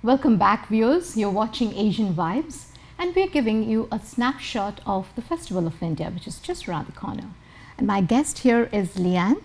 Welcome back, viewers. You're watching Asian Vibes, and we're giving you a snapshot of the Festival of India, which is just around the corner. And my guest here is Leanne.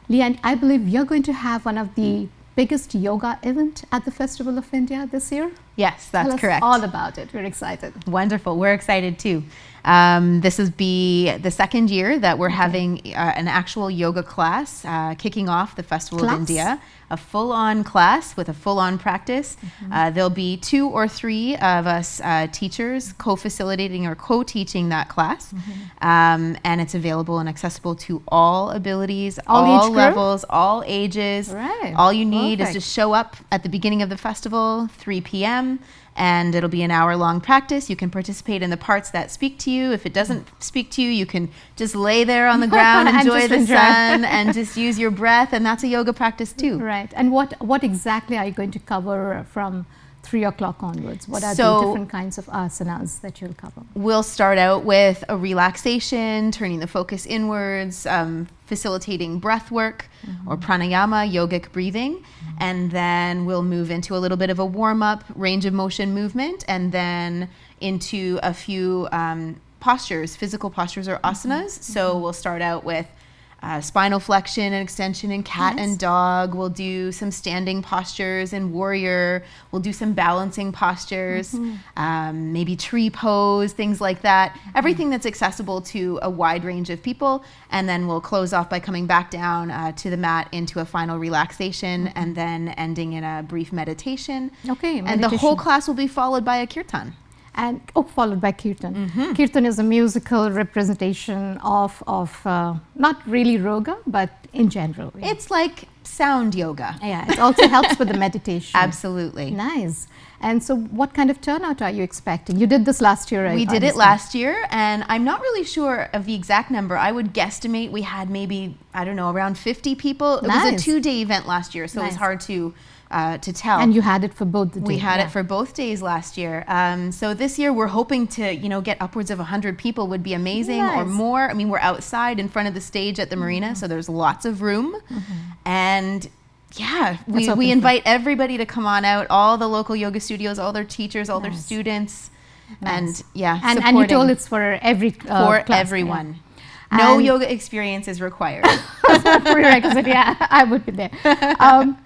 Leanne, I believe you're going to have one of the biggest yoga event at the Festival of India this year. Yes, that's correct. Tell us all about it. We're excited. Wonderful. We're excited too. This will be the second year that we're having an actual yoga class kicking off the Festival of India. A full-on class with a full-on practice. There'll be 2 or 3 of us teachers co-facilitating or co-teaching that class. And it's available and accessible to all abilities, all levels, all ages. Right. All you need is to show up at the beginning of the festival, 3 p.m., and it'll be an hour-long practice. You can participate in the parts that speak to you. If it doesn't speak to you, you can just lay there on the ground, enjoy the sun, and just use your breath, and that's a yoga practice too. Right. And what exactly are you going to cover from 3 o'clock onwards? What are the different kinds of asanas that you'll cover? We'll start out with a relaxation, turning the focus inwards, facilitating breath work or pranayama, yogic breathing. And then we'll move into a little bit of a warm-up, range of motion movement, and then into a few postures, physical postures or asanas. So we'll start out with spinal flexion and extension in cat and dog. We'll do some standing postures in warrior. We'll do some balancing postures, maybe tree pose, things like that. Everything that's accessible to a wide range of people. And then we'll close off by coming back down to the mat into a final relaxation and then ending in a brief meditation. Okay, and the whole class will be followed by a kirtan. And followed by kirtan. Kirtan is a musical representation of not really yoga, but in general. Yeah. It's like sound yoga. Yeah, it also helps with the meditation. Absolutely. Nice. And so what kind of turnout are you expecting? You did this last year, right? We did it last year, and I'm not really sure of the exact number. I would guesstimate we had maybe, I don't know, around 50 people. It was a 2-day event last year, so it was hard to tell. And you had it for both the days. We had it for both days last year. So this year we're hoping to, get upwards of 100 people would be amazing or more. I mean, we're outside in front of the stage at the marina, so there's lots of room. And yeah, we invite everybody to come on out, all the local yoga studios, all their teachers, all their students. And and you told it's for every class, everyone. No yoga experience is required. Prerequisite, yeah, I would be there.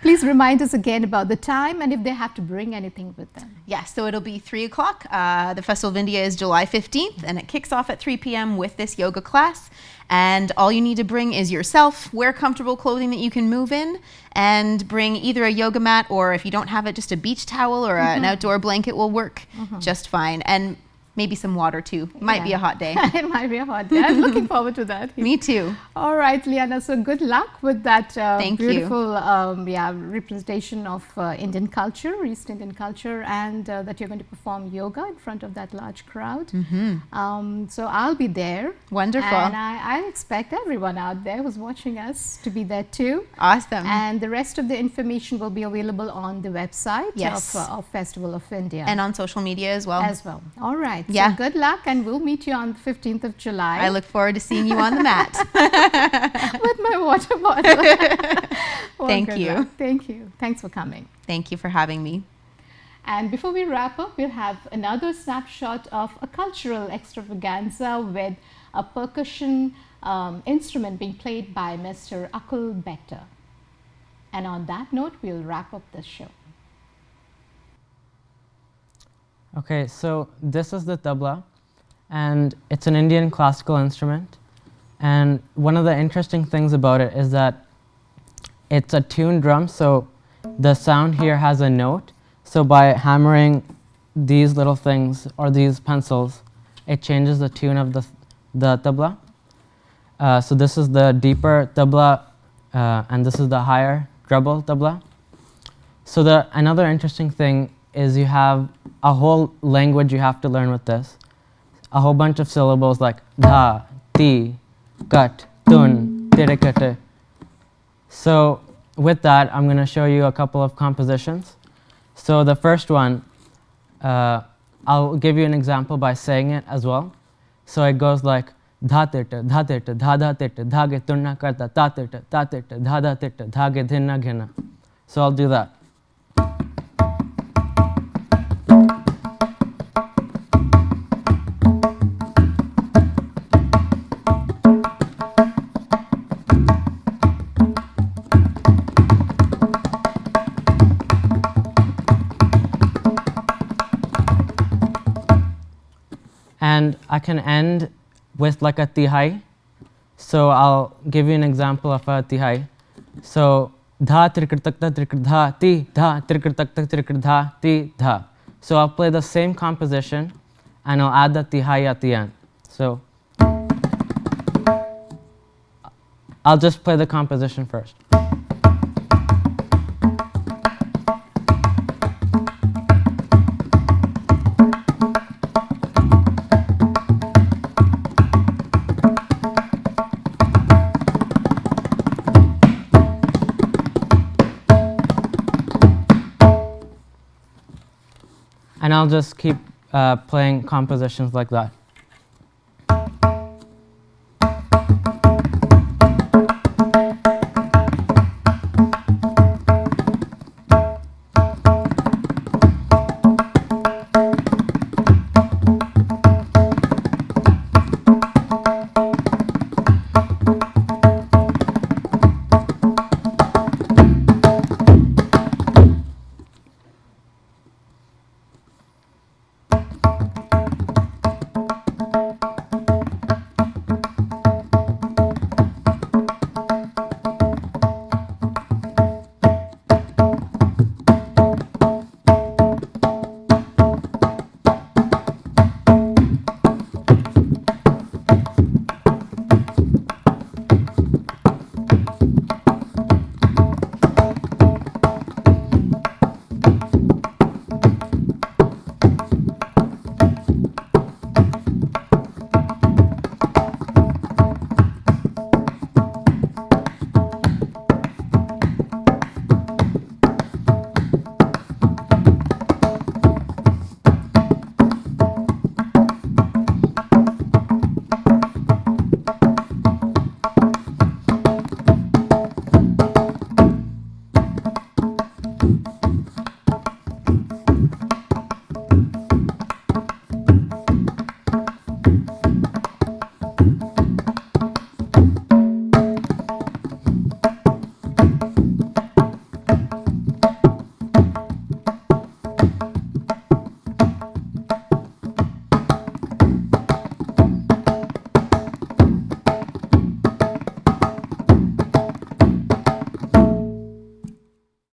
Please remind us again about the time and if they have to bring anything with them. Yes, so it'll be 3 o'clock. The Festival of India is July 15th, and it kicks off at 3 p.m. with this yoga class. And all you need to bring is yourself, wear comfortable clothing that you can move in, and bring either a yoga mat or if you don't have it, just a beach towel or an outdoor blanket will work just fine. And maybe some water too. Might be a hot day. It might be a hot day. I'm looking forward to that. Me too. All right, Leanne. So good luck with that beautiful representation of Indian culture, East Indian culture, and that you're going to perform yoga in front of that large crowd. So I'll be there. Wonderful. And I expect everyone out there who's watching us to be there too. Awesome. And the rest of the information will be available on the website of Festival of India. And on social media as well. All right. Yeah. So good luck, and we'll meet you on the 15th of July. I look forward to seeing you on the mat. With my water bottle. Thank you. Thank you. Thanks for coming. Thank you for having me. And before we wrap up, we'll have another snapshot of a cultural extravaganza with a percussion instrument being played by Mr. Akul Bector. And on that note, we'll wrap up this show. Okay, so this is the tabla, and it's an Indian classical instrument. And one of the interesting things about it is that it's a tuned drum, so the sound here has a note. So by hammering these little things or these pencils, it changes the tune of the tabla. So this is the deeper tabla, and this is the higher treble tabla. So another interesting thing is you have a whole language you have to learn with this. A whole bunch of syllables like dha, ti, kat, tun, tirikate. So with that, I'm going to show you a couple of compositions. So the first one, I'll give you an example by saying it as well. So it goes like dha tirta, dha tirta, dha dha tirta, dhage turna karta, ta tirta, dha dha tirta, dhage dhinna ghina. So I'll do that. and I can end with like a tihai. So I'll give you an example of a tihai. So dha trikritakta trikrtha ti dha trikritakta trikrtha ti dha. So I'll play the same composition and I'll add the tihai at the end. So I'll just play the composition first. And I'll just keep playing compositions like that.